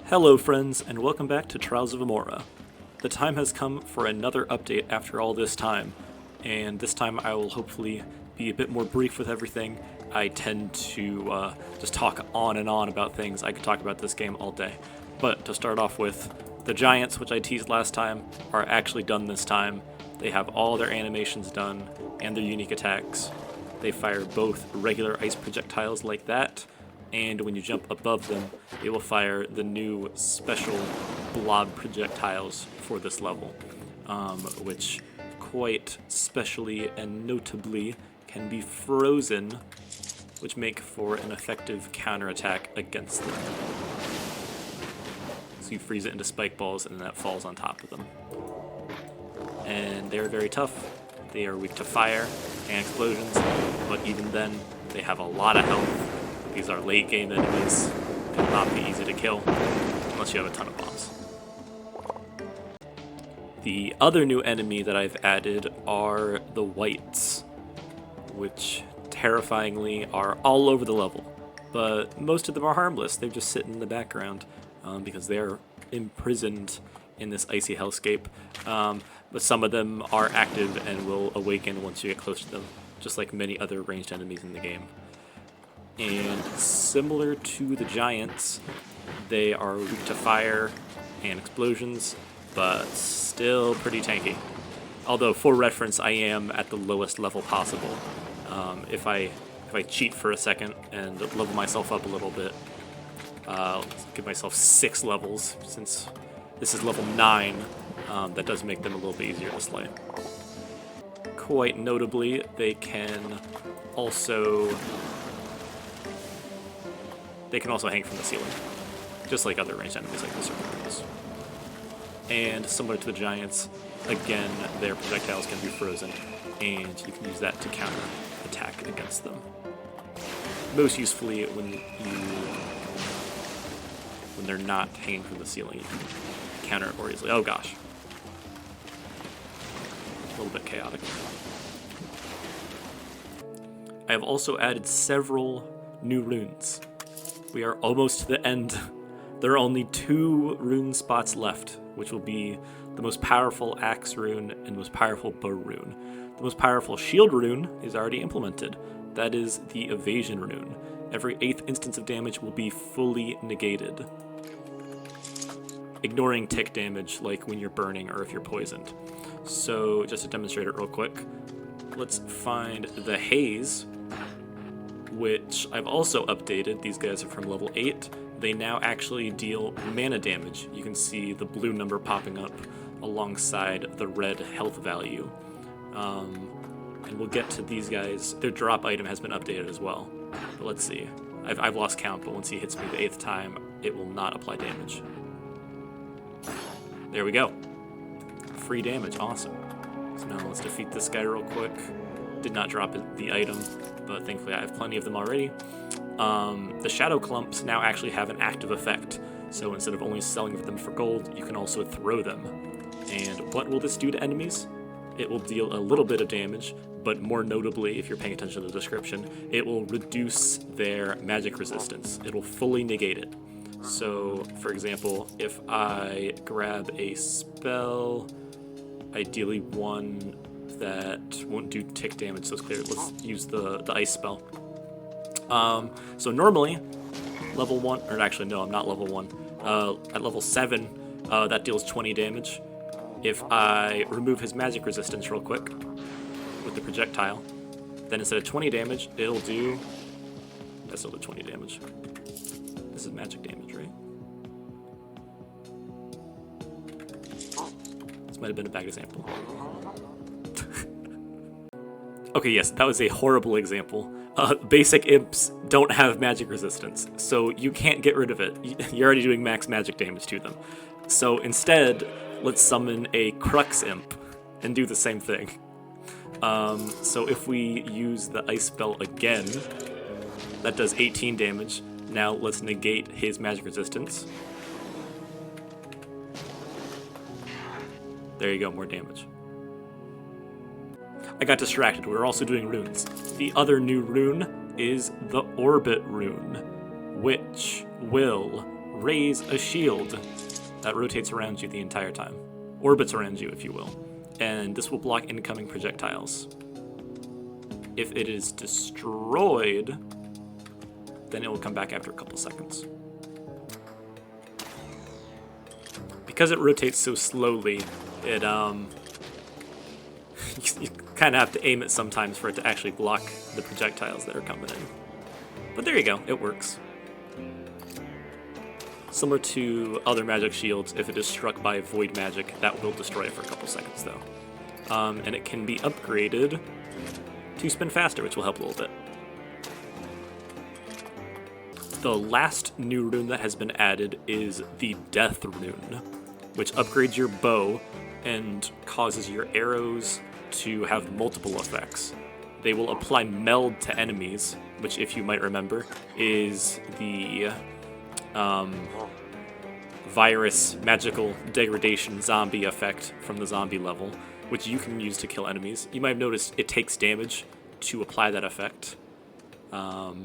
Hello friends, and welcome back to Trials of Imorah. The time has come for another update after all this time, and this time I will hopefully be a bit more brief with everything. I tend to just talk on and on about things. I could talk about this game all day. But to start off with, the Giants, which I teased last time, are actually done this time. They have all their animations done, and their unique attacks. They fire both regular ice projectiles like that, and when you jump above them, it will fire the new special blob projectiles for this level, which quite specially and notably can be frozen, which make for an effective counterattack against them. So you freeze it into spike balls and that falls on top of them. And they're very tough. They are weak to fire and explosions, but even then, they have a lot of health. These are late game enemies, cannot be easy to kill unless you have a ton of bombs. The other new enemy that I've added are the Whites, which terrifyingly are all over the level, but most of them are harmless. They just sit in the background because they're imprisoned in this icy hellscape, but some of them are active and will awaken once you get close to them, just like many other ranged enemies in the game. And similar to the Giants, they are weak to fire and explosions, but still pretty tanky. Although, for reference, I am at the lowest level possible. If I cheat for a second and level myself up a little bit, give myself 6 levels, since this is level 9, that does make them a little bit easier to slay. Quite notably, they can also hang from the ceiling, just like other ranged enemies like the Serpent. And similar to the Giants, again, their projectiles can be frozen, and you can use that to counter attack against them. Most usefully when they're not hanging from the ceiling, you can counter it more easily. Oh gosh. A little bit chaotic. I have also added several new runes. We are almost to the end. There are only 2 rune spots left, which will be the most powerful axe rune and the most powerful bow rune. The most powerful shield rune is already implemented. That is the evasion rune. Every 8th instance of damage will be fully negated, ignoring tick damage like when you're burning or if you're poisoned. So just to demonstrate it real quick, let's find the haze, which I've also updated. These guys are from level 8. They now actually deal mana damage. You can see the blue number popping up alongside the red health value. And we'll get to these guys. Their drop item has been updated as well. But let's see. I've lost count, but once he hits me the 8th time, it will not apply damage. There we go. Free damage, awesome. So now let's defeat this guy real quick. Did not drop the item, but thankfully I have plenty of them already. The shadow clumps now actually have an active effect, so instead of only selling them for gold, you can also throw them. And what will this do to enemies? It will deal a little bit of damage, but more notably, if you're paying attention to the description, it will reduce their magic resistance. It will fully negate it. So, for example, if I grab a spell, ideally one that won't do tick damage, so it's clear. Let's use the ice spell. So normally, level 1, or actually no, I'm not level 1. At level 7, that deals 20 damage. If I remove his magic resistance real quick with the projectile, then instead of 20 damage, it'll do... That's still the 20 damage. This is magic damage, right? This might have been a bad example. Okay, yes, that was a horrible example. Basic imps don't have magic resistance, so you can't get rid of it. You're already doing max magic damage to them. So instead, let's summon a Crux imp and do the same thing. So if we use the ice spell again, that does 18 damage. Now let's negate his magic resistance. There you go, more damage. I got distracted. We're also doing runes. The other new rune is the Orbit rune, which will raise a shield that rotates around you the entire time. Orbits around you, if you will. And this will block incoming projectiles. If it is destroyed, then it will come back after a couple seconds. Because it rotates so slowly, it you kind of have to aim it sometimes for it to actually block the projectiles that are coming in. But there you go, it works. Similar to other magic shields, if it is struck by void magic, that will destroy it for a couple seconds though. And it can be upgraded to spin faster, which will help a little bit. The last new rune that has been added is the Death rune, which upgrades your bow and causes your arrows to have multiple effects. They will apply meld to enemies, which, if you might remember, is the virus magical degradation zombie effect from the zombie level, which you can use to kill enemies. You might have noticed it takes damage to apply that effect,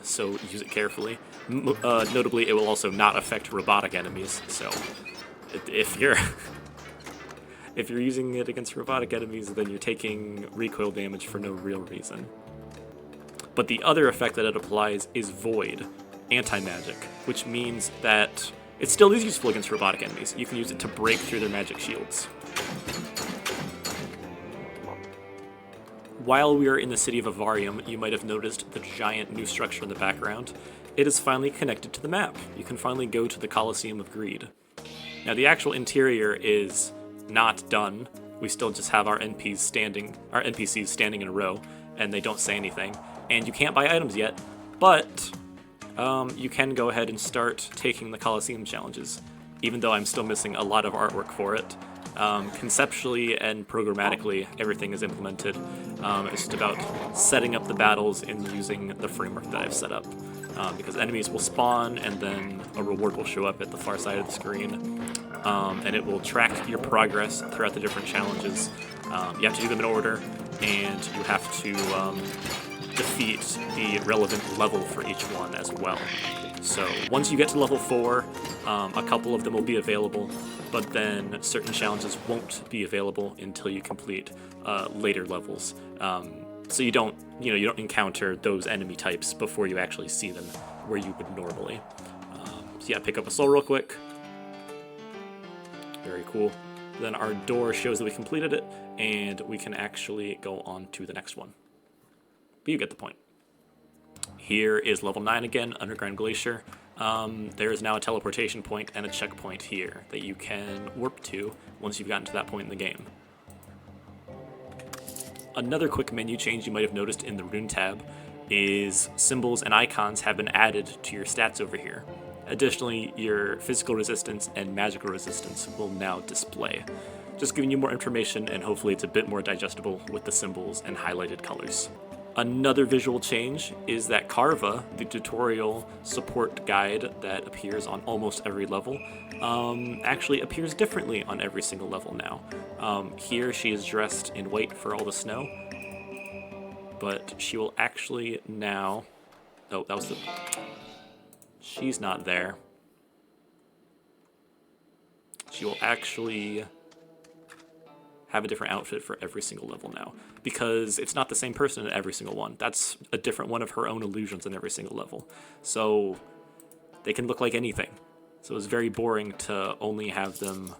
so use it carefully. Notably, it will also not affect robotic enemies, so if you're if you're using it against robotic enemies, then you're taking recoil damage for no real reason. But the other effect that it applies is Void, anti-magic, which means that it still is useful against robotic enemies. You can use it to break through their magic shields. While we are in the city of Avarium, you might have noticed the giant new structure in the background. It is finally connected to the map. You can finally go to the Colosseum of Greed. Now, the actual interior is not done. We still just have our NPCs standing in a row, and they don't say anything. And you can't buy items yet, but you can go ahead and start taking the Colosseum challenges, even though I'm still missing a lot of artwork for it. Conceptually and programmatically, everything is implemented. It's just about setting up the battles and using the framework that I've set up. Because enemies will spawn, and then a reward will show up at the far side of the screen. And it will track your progress throughout the different challenges. You have to do them in order, and you have to defeat the relevant level for each one as well. So once you get to level 4, a couple of them will be available, but then certain challenges won't be available until you complete later levels. So you don't encounter those enemy types before you actually see them where you would normally. So yeah, pick up a soul real quick. Very cool. Then our door shows that we completed it, and we can actually go on to the next one. But you get the point. Here is level 9 again, Underground Glacier. There is now a teleportation point and a checkpoint here that you can warp to once you've gotten to that point in the game. Another quick menu change you might have noticed in the Rune tab is symbols and icons have been added to your stats over here. Additionally, your physical resistance and magical resistance will now display. Just giving you more information, and hopefully it's a bit more digestible with the symbols and highlighted colors. Another visual change is that Carva, the tutorial support guide that appears on almost every level, actually appears differently on every single level now. Here she is dressed in white for all the snow, but she will actually now... Oh, that was the... She's not there. She will actually have a different outfit for every single level now, because it's not the same person in every single one. That's a different one of her own illusions in every single level. So they can look like anything. So it's very boring to only have them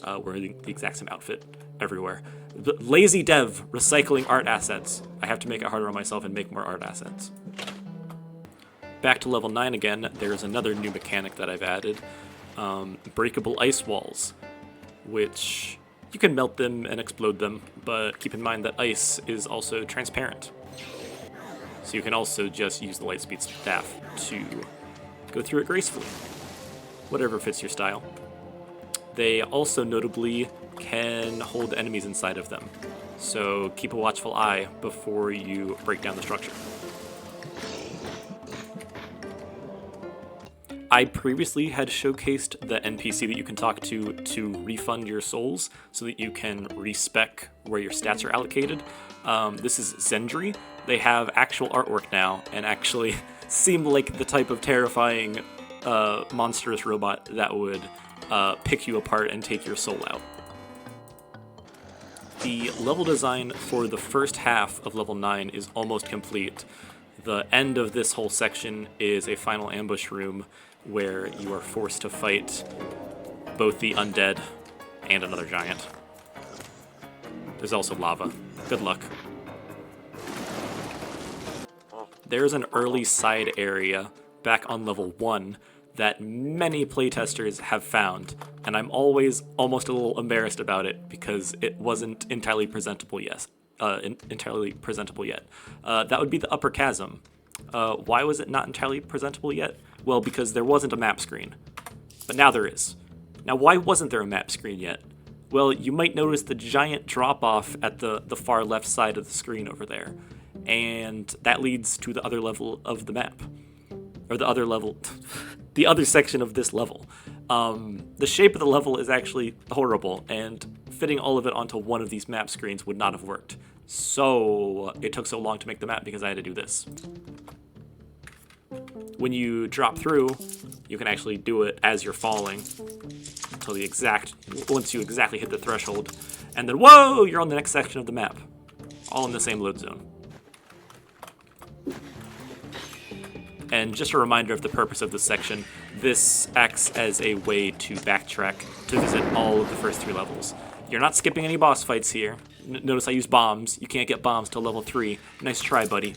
wear the exact same outfit everywhere. Lazy dev, recycling art assets. I have to make it harder on myself and make more art assets. Back to level 9 again, there's another new mechanic that I've added. Breakable ice walls, which you can melt them and explode them, but keep in mind that ice is also transparent. So you can also just use the Lightspeed staff to go through it gracefully. Whatever fits your style. They also notably can hold enemies inside of them, so keep a watchful eye before you break down the structure. I previously had showcased the NPC that you can talk to refund your souls so that you can respec where your stats are allocated. This is Zendry. They have actual artwork now and actually seem like the type of terrifying monstrous robot that would pick you apart and take your soul out. The level design for the first half of level 9 is almost complete. The end of this whole section is a final ambush room where you are forced to fight both the undead and another giant. There's also lava. Good luck. There's an early side area back on level 1 that many playtesters have found, and I'm always almost a little embarrassed about it because it wasn't entirely presentable yet. That would be the upper chasm. Why was it not entirely presentable yet? Well, because there wasn't a map screen. But now there is. Now, why wasn't there a map screen yet? Well, you might notice the giant drop-off at the far left side of the screen over there. And that leads to the other level of the map. Or the other level... the other section of this level. The shape of the level is actually horrible, and fitting all of it onto one of these map screens would not have worked. So it took so long to make the map because I had to do this. When you drop through, you can actually do it as you're falling until once you exactly hit the threshold, and then whoa, you're on the next section of the map, all in the same load zone. And just a reminder of the purpose of this section, this acts as a way to backtrack to visit all of the first 3 levels. You're not skipping any boss fights here. Notice I use bombs. You can't get bombs till level 3. Nice try, buddy.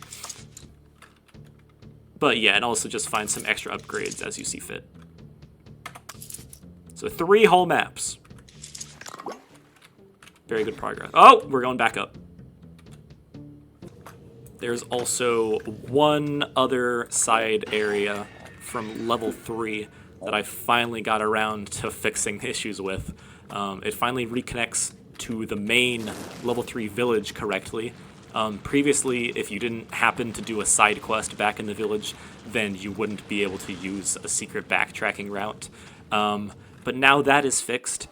But yeah, and also just find some extra upgrades as you see fit. So 3 whole maps. Very good progress. Oh, we're going back up. There's also one other side area from level 3 that I finally got around to fixing issues with. It finally reconnects to the main level 3 village correctly. Previously, if you didn't happen to do a side quest back in the village, then you wouldn't be able to use a secret backtracking route. But now that is fixed,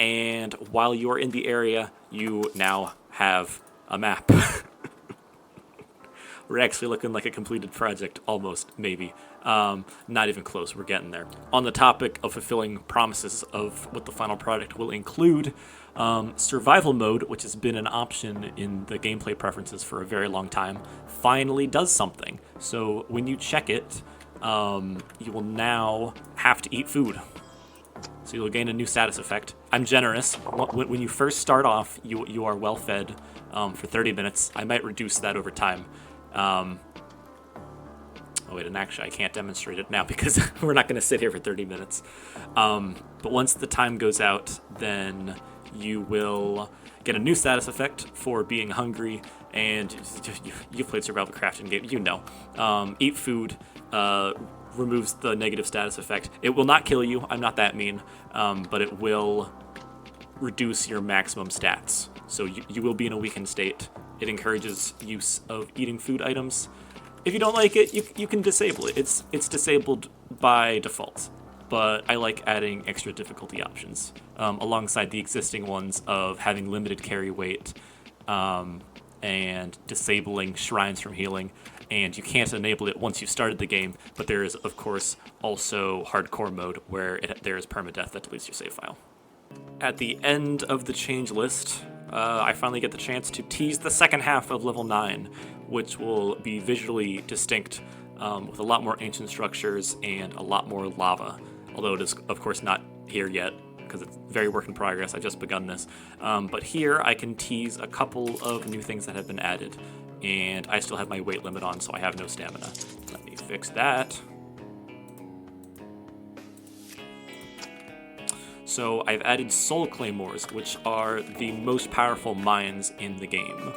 and while you're in the area, you now have a map. We're actually looking like a completed project, almost, maybe. Not even close, we're getting there. On the topic of fulfilling promises of what the final product will include, survival mode, which has been an option in the gameplay preferences for a very long time, finally does something. So when you check it, you will now have to eat food. So you'll gain a new status effect. I'm generous. When you first start off, you are well fed for 30 minutes. I might reduce that over time. Oh wait, and actually I can't demonstrate it now because we're not going to sit here for 30 minutes. But once the time goes out, then you will get a new status effect for being hungry, and you've played survival crafting game, you know. Eat food removes the negative status effect. It will not kill you, I'm not that mean, but it will reduce your maximum stats. So you will be in a weakened state. It encourages use of eating food items. If you don't like it, you can disable it. It's disabled by default, but I like adding extra difficulty options alongside the existing ones of having limited carry weight and disabling shrines from healing. And you can't enable it once you've started the game, but there is, of course, also hardcore mode where there is permadeath that deletes your save file. At the end of the change list, I finally get the chance to tease the second half of level 9, which will be visually distinct with a lot more ancient structures and a lot more lava. Although it is, of course, not here yet, because it's very work in progress. I've just begun this. But here I can tease a couple of new things that have been added, and I still have my weight limit on, so I have no stamina. Let me fix that. So I've added soul claymores, which are the most powerful mines in the game.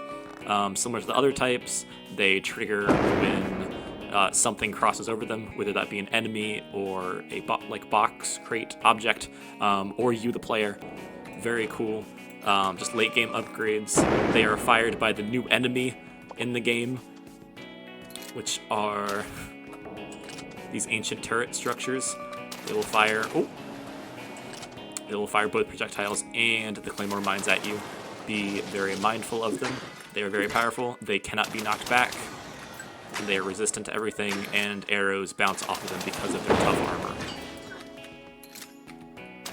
Similar to the other types, they trigger when something crosses over them, whether that be an enemy or a box, crate, object, or you, the player. Very cool. Just late game upgrades. They are fired by the new enemy in the game, which are these ancient turret structures. They will fire. Oh. It will fire both projectiles and the claymore mines at you. Be very mindful of them. They are very powerful. They cannot be knocked back. They are resistant to everything, and arrows bounce off of them because of their tough armor.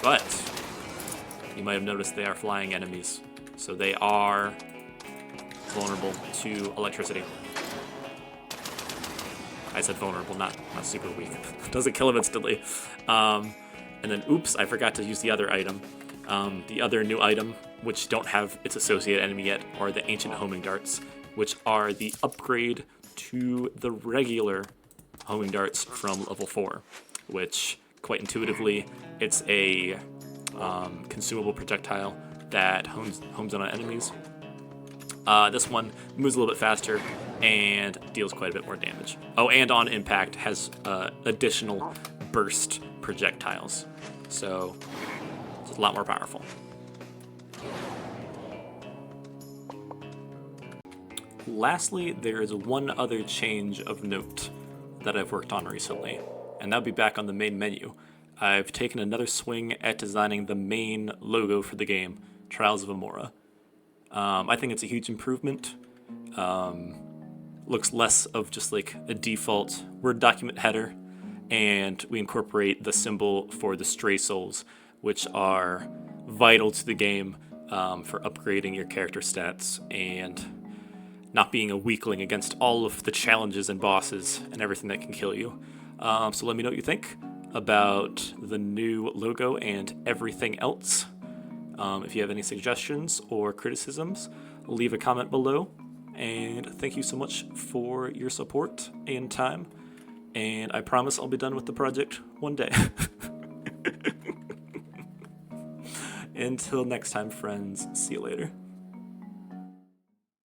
But you might have noticed they are flying enemies, so they are vulnerable to electricity. I said vulnerable, not super weak. Doesn't kill him instantly. And then, oops, I forgot to use the other item. The other new item, which don't have its associated enemy yet, are the Ancient Homing Darts, which are the upgrade to the regular homing darts from level 4, which, quite intuitively, it's a consumable projectile that homes on enemies. This one moves a little bit faster and deals quite a bit more damage. Oh, and on impact has additional burst projectiles, so it's a lot more powerful. Lastly, there is one other change of note that I've worked on recently, and that'll be back on the main menu. I've taken another swing at designing the main logo for the game, Trials of Imorah. I think it's a huge improvement. Looks less of just like a default Word document header, and we incorporate the symbol for the stray souls, which are vital to the game for upgrading your character stats and not being a weakling against all of the challenges and bosses and everything that can kill you. So let me know what you think about the new logo and everything else. If you have any suggestions or criticisms, leave a comment below. And thank you so much for your support and time. And I promise I'll be done with the project one day. Until next time, friends, see you later.